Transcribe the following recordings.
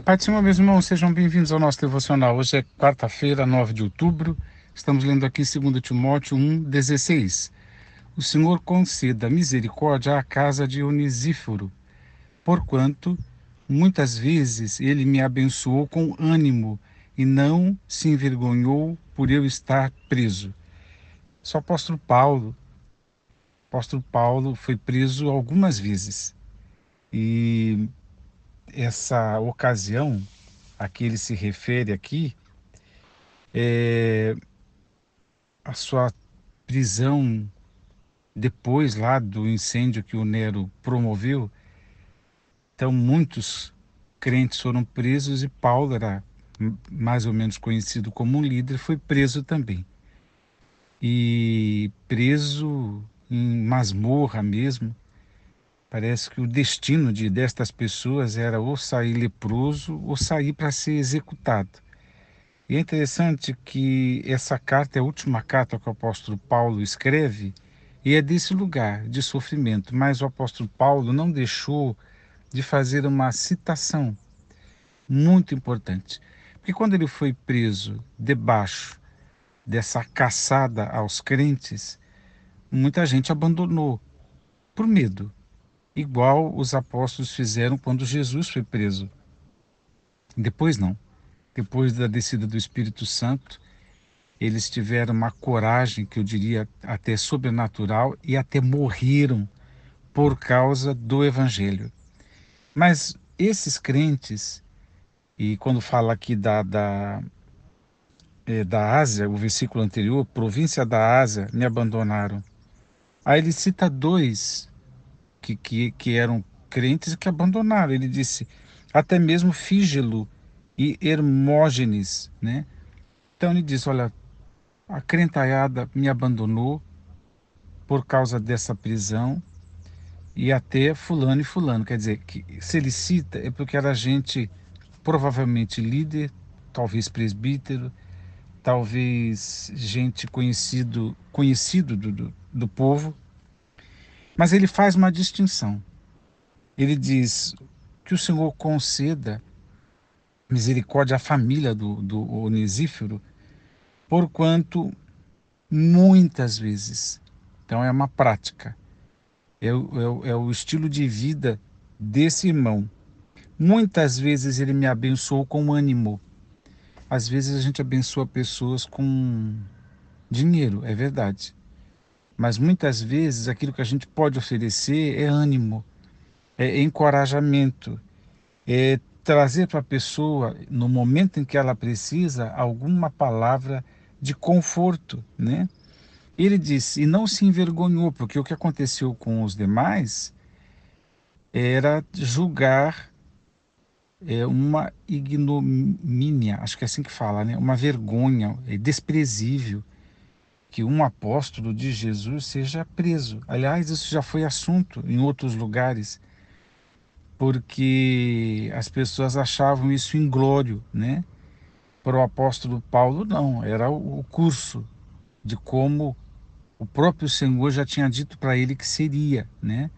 Pai do Senhor, meus irmãos, sejam bem-vindos ao nosso devocional. Hoje é quarta-feira, 9 de outubro. Estamos lendo aqui 2 Timóteo 1,16. O Senhor conceda misericórdia à casa de Onesíforo, porquanto muitas vezes ele me abençoou com ânimo e não se envergonhou por eu estar preso. Só o apóstolo Paulo foi preso algumas vezes. E essa ocasião a que ele se refere aqui, a sua prisão depois lá do incêndio que o Nero promoveu. Então muitos crentes foram presos e Paulo era mais ou menos conhecido como um líder, foi preso também. E preso em masmorra mesmo. Parece que o destino destas pessoas era ou sair leproso ou sair para ser executado. E é interessante que essa carta é a última carta que o apóstolo Paulo escreve, e é desse lugar de sofrimento. Mas o apóstolo Paulo não deixou de fazer uma citação muito importante. Porque quando ele foi preso debaixo dessa caçada aos crentes, muita gente abandonou por medo, igual os apóstolos fizeram quando Jesus foi preso. Depois não. Depois da descida do Espírito Santo, eles tiveram uma coragem, que eu diria até sobrenatural, e até morreram por causa do Evangelho. Mas esses crentes, e quando fala aqui da Ásia, o versículo anterior, província da Ásia, me abandonaram. Aí ele cita dois que eram crentes e que abandonaram. Ele disse, até mesmo Fígelo e Hermógenes, né? Então ele diz, olha, a crentalhada me abandonou por causa dessa prisão, e até fulano e fulano. Quer dizer, que se ele cita é porque era gente provavelmente líder, talvez presbítero, talvez gente conhecido do povo, mas ele faz uma distinção. Ele diz que o Senhor conceda misericórdia à família do Onesíforo, porquanto muitas vezes, então é uma prática, é o estilo de vida desse irmão. Muitas vezes ele me abençoou com ânimo. Às vezes a gente abençoa pessoas com dinheiro, é verdade. Mas muitas vezes aquilo que a gente pode oferecer é ânimo, é encorajamento, é trazer para a pessoa, no momento em que ela precisa, alguma palavra de conforto, né? Ele disse, e não se envergonhou, porque o que aconteceu com os demais era julgar uma ignomínia, acho que é assim que fala, né? Uma vergonha, é desprezível que um apóstolo de Jesus seja preso. Aliás, isso já foi assunto em outros lugares, porque as pessoas achavam isso inglório, né? Para o apóstolo Paulo, não, era o curso de como o próprio Senhor já tinha dito para ele que seria, né?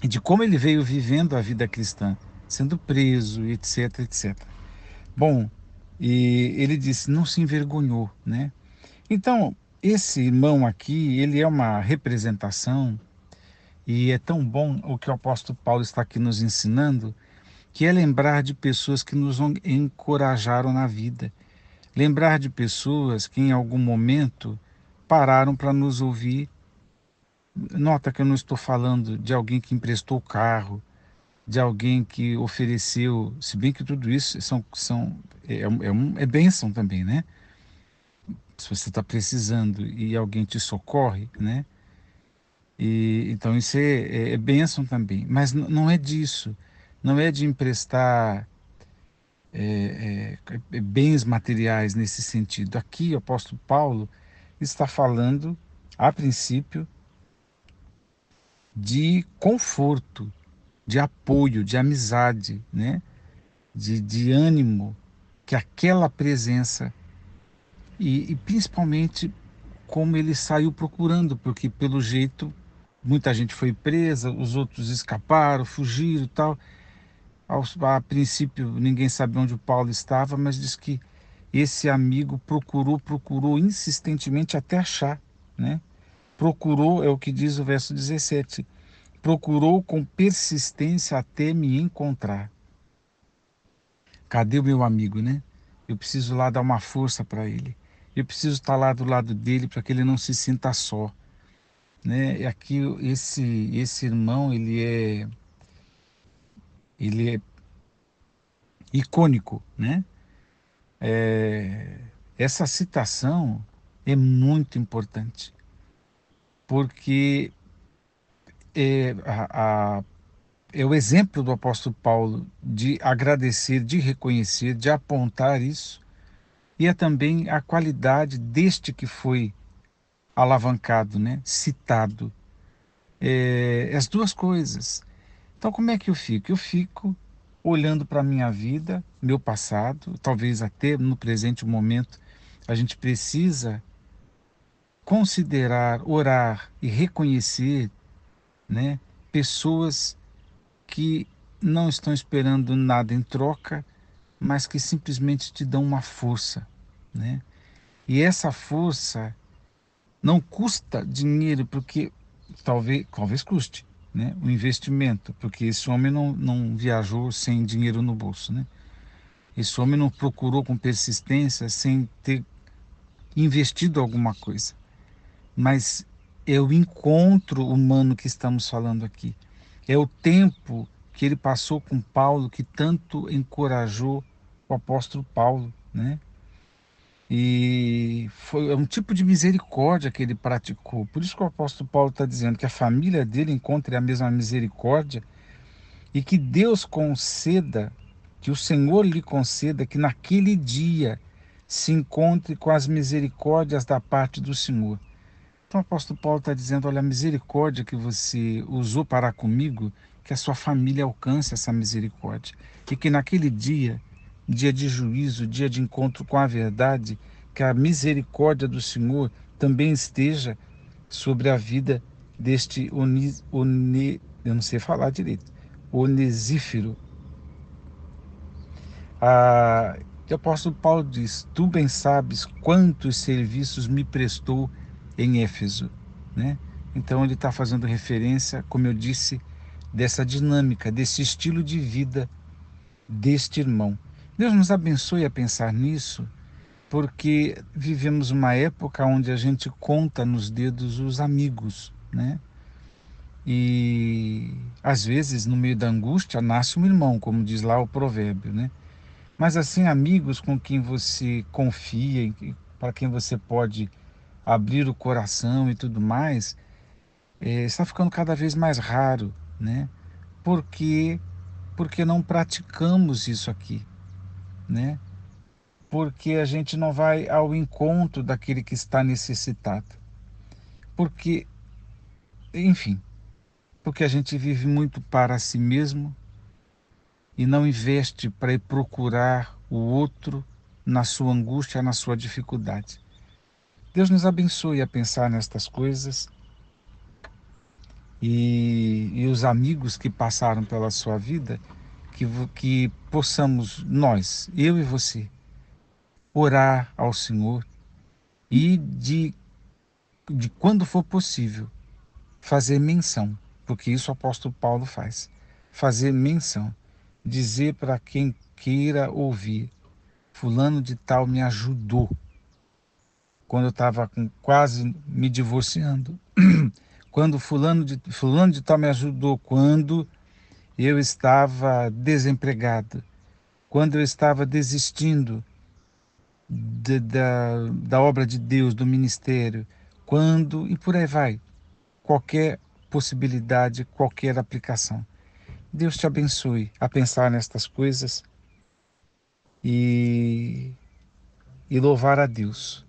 E de como ele veio vivendo a vida cristã, sendo preso, etc, etc. Bom, e ele disse, não se envergonhou, né? Então, esse irmão aqui, ele é uma representação, e é tão bom o que o apóstolo Paulo está aqui nos ensinando, que é lembrar de pessoas que nos encorajaram na vida, lembrar de pessoas que em algum momento pararam para nos ouvir. Nota que eu não estou falando de alguém que emprestou o carro, de alguém que ofereceu, se bem que tudo isso é bênção também, né? Se você está precisando e alguém te socorre, né? E, então isso é bênção também. Mas não é disso. Não é de emprestar bens materiais nesse sentido. Aqui o apóstolo Paulo está falando, a princípio, de conforto, de apoio, de amizade, né? de ânimo, que aquela presença, e principalmente como ele saiu procurando, porque pelo jeito muita gente foi presa, os outros escaparam, fugiram e tal. A princípio, ninguém sabia onde o Paulo estava, mas diz que esse amigo procurou insistentemente até achar, né? Procurou, é o que diz o verso 17, procurou com persistência até me encontrar. Cadê o meu amigo, né? Eu preciso lá dar uma força para ele. Eu preciso estar lá do lado dele para que ele não se sinta só, né? E aqui esse irmão, ele é icônico, né? Essa citação é muito importante, porque é, é o exemplo do apóstolo Paulo de agradecer, de reconhecer, de apontar isso, e é também a qualidade deste que foi alavancado, né? Citado. As duas coisas. Então, como é que eu fico? Eu fico olhando para a minha vida, meu passado, talvez até no presente momento, a gente precisa considerar, orar e reconhecer, né, pessoas que não estão esperando nada em troca, mas que simplesmente te dão uma força, né? E essa força não custa dinheiro, porque talvez custe, né? O investimento, porque esse homem não viajou sem dinheiro no bolso, né? Esse homem não procurou com persistência sem ter investido alguma coisa. Mas é o encontro humano que estamos falando aqui. É o tempo que ele passou com Paulo que tanto encorajou o apóstolo Paulo, né? E foi um tipo de misericórdia que ele praticou. Por isso que o apóstolo Paulo está dizendo que a família dele encontre a mesma misericórdia e que Deus conceda, que o Senhor lhe conceda que naquele dia se encontre com as misericórdias da parte do Senhor. Então o apóstolo Paulo está dizendo, olha, a misericórdia que você usou para comigo, que a sua família alcance essa misericórdia. E que naquele dia, dia de juízo, dia de encontro com a verdade, que a misericórdia do Senhor também esteja sobre a vida deste eu não sei falar direito, Onesífero. O apóstolo Paulo diz, tu bem sabes quantos serviços me prestou em Éfeso, né? Então ele está fazendo referência, como eu disse, dessa dinâmica, desse estilo de vida deste irmão. Deus nos abençoe a pensar nisso, porque vivemos uma época onde a gente conta nos dedos os amigos, né? E às vezes, no meio da angústia, nasce um irmão, como diz lá o provérbio, né? Mas assim, amigos com quem você confia, para quem você pode abrir o coração e tudo mais, está ficando cada vez mais raro, né? Porque porque não praticamos isso aqui, né? Porque a gente não vai ao encontro daquele que está necessitado. Porque, enfim, porque a gente vive muito para si mesmo e não investe para ir procurar o outro na sua angústia, na sua dificuldade. Deus nos abençoe a pensar nestas coisas e os amigos que passaram pela sua vida, que possamos nós, eu e você, orar ao Senhor e de quando for possível, fazer menção, porque isso o apóstolo Paulo faz, fazer menção, dizer para quem queira ouvir, fulano de tal me ajudou quando eu estava quase me divorciando. Quando fulano de tal me ajudou, quando eu estava desempregado, quando eu estava desistindo da obra de Deus, do ministério, quando, e por aí vai, qualquer possibilidade, qualquer aplicação. Deus te abençoe a pensar nestas coisas e, e louvar a Deus,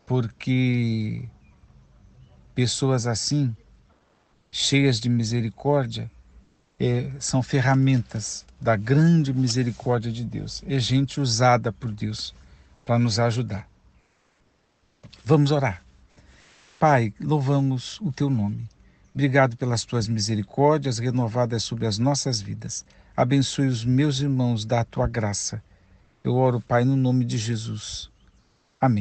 porque pessoas assim, cheias de misericórdia, são ferramentas da grande misericórdia de Deus. É gente usada por Deus para nos ajudar. Vamos orar. Pai, louvamos o teu nome. Obrigado pelas tuas misericórdias renovadas sobre as nossas vidas. Abençoe os meus irmãos da tua graça. Eu oro, Pai, no nome de Jesus. Amém.